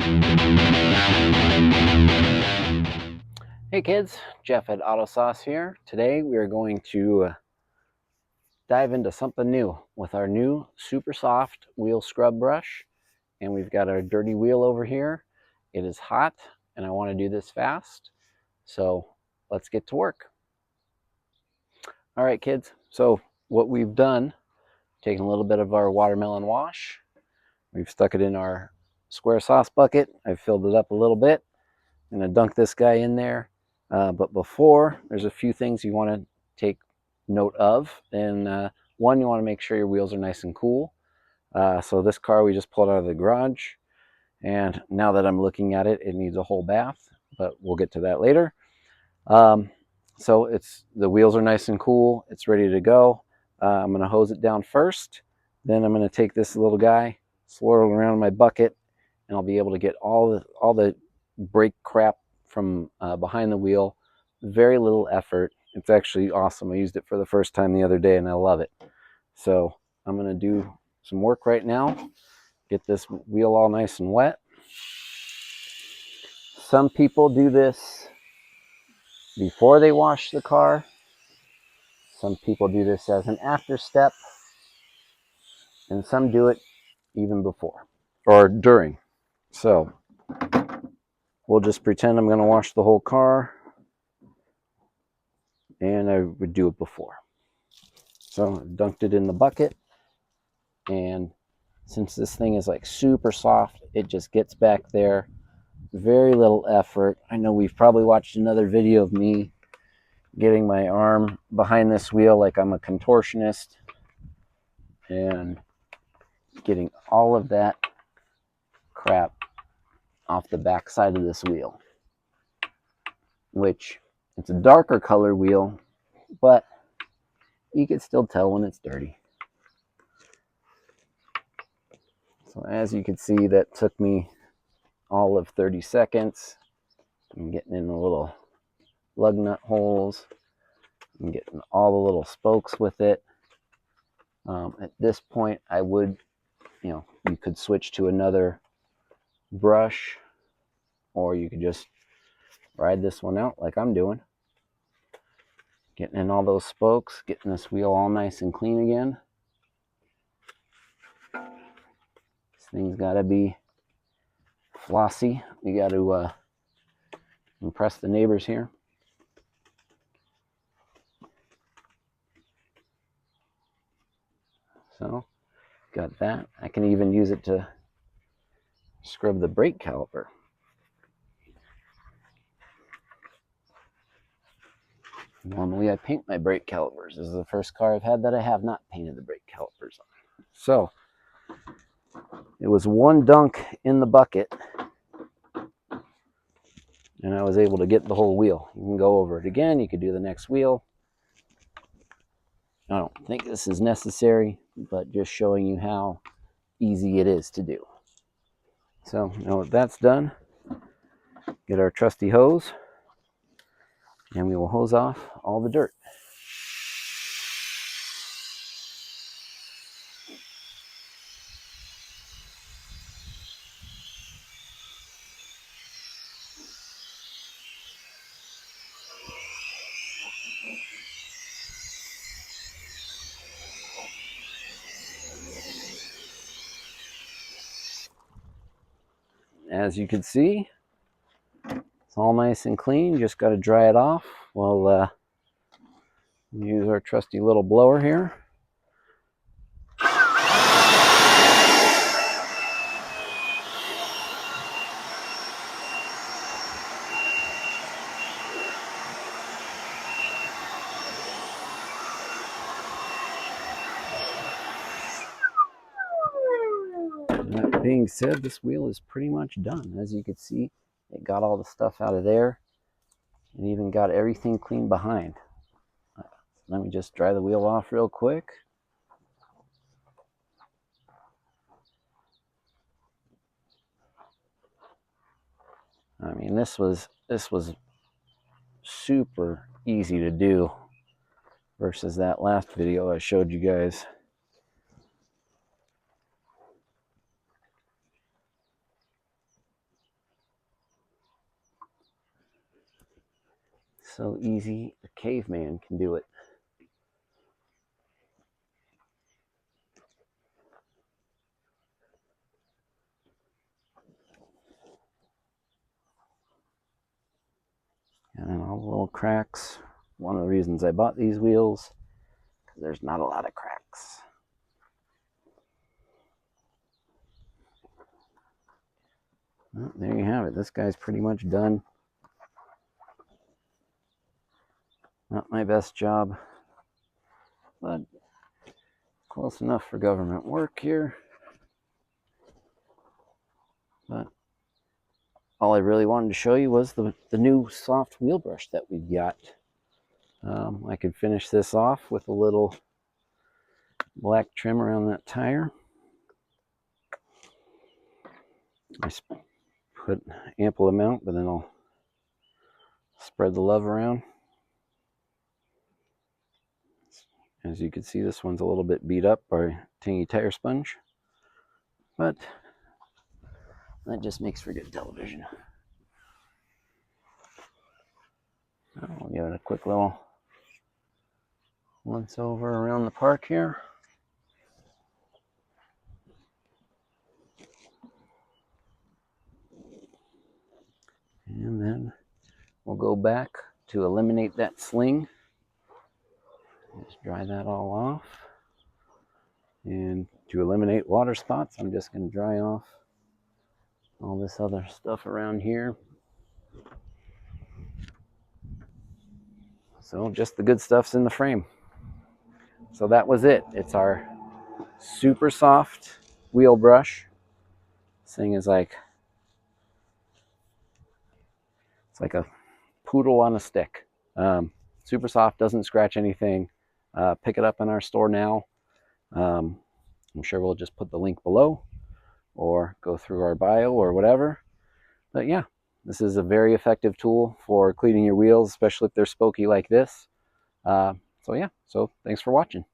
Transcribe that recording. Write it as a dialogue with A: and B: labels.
A: Hey kids, Jeff at Auto Sauce here. Today we are going to dive into something new with our new super soft wheel scrub brush. And we've got our dirty wheel over here. It is hot and I want to do this fast. So let's get to work. All right kids, so what we've done, taken a little bit of our watermelon wash. We've stuck it in our square sauce bucket. I've filled it up a little bit. I'm going to dunk this guy in there. But before, there's a few things you want to take note of. And one, you want to make sure your wheels are nice and cool. So this car we just pulled out of the garage. And now that I'm looking at it, it needs a whole bath. But we'll get to that later. So the wheels are nice and cool. It's ready to go. I'm going to hose it down first. Then I'm going to take this little guy, swirl it around in my bucket, and I'll be able to get all the brake crap from behind the wheel. Very little effort. It's actually awesome. I used it for the first time the other day and I love it. So I'm going to do some work right now. Get this wheel all nice and wet. Some people do this before they wash the car. Some people do this as an after step. And some do it even before or during. So we'll just pretend I'm going to wash the whole car, and I would do it before. So I dunked it in the bucket, and since this thing is like super soft, it just gets back there. Very little effort. I know we've probably watched another video of me getting my arm behind this wheel like I'm a contortionist and getting all of that crap off the back side of this wheel, which it's a darker color wheel, but you can still tell when it's dirty. So as you can see, that took me all of 30 seconds. I'm getting in the little lug nut holes. I'm getting all the little spokes with it. At this point, I would, you could switch to another brush, or you could just ride this one out like I'm doing. Getting in all those spokes, getting this wheel all nice and clean again. This thing's got to be flossy. You got to impress the neighbors here. So, got that. I can even use it to scrub the brake caliper. Normally I paint my brake calipers. This is the first car I've had that I have not painted the brake calipers on. So, it was one dunk in the bucket, and I was able to get the whole wheel. You can go over it again. You could do the next wheel. I don't think this is necessary, but just showing you how easy it is to do. So now that that's done, get our trusty hose, and we will hose off all the dirt. As you can see, it's all nice and clean. Just got to dry it off. We'll use our trusty little blower here. That being said, this wheel is pretty much done. As you can see, it got all the stuff out of there and even got everything clean behind. Let me just dry the wheel off real quick. I mean, this was super easy to do versus that last video I showed you guys. So easy, a caveman can do it. And all the little cracks. One of the reasons I bought these wheels, because there's not a lot of cracks. Well, there you have it. This guy's pretty much done. Not my best job, but close enough for government work here. But all I really wanted to show you was the new soft wheel brush that we got. I could finish this off with a little black trim around that tire. I put ample amount, but then I'll spread the love around. As you can see, this one's a little bit beat up by Tangy tire sponge, but that just makes for good television. I'll give it a quick little once over around the park here. And then we'll go back to eliminate that sling. Just dry that all off. And to eliminate water spots, I'm just going to dry off all this other stuff around here. So just the good stuff's in the frame. So that was it. It's our super soft wheel brush. This thing is like, it's like a poodle on a stick. Super soft, doesn't scratch anything. Pick it up in our store now. I'm sure we'll just put the link below or go through our bio or whatever. But yeah, this is a very effective tool for cleaning your wheels, especially if they're spokey like this. So yeah, so thanks for watching.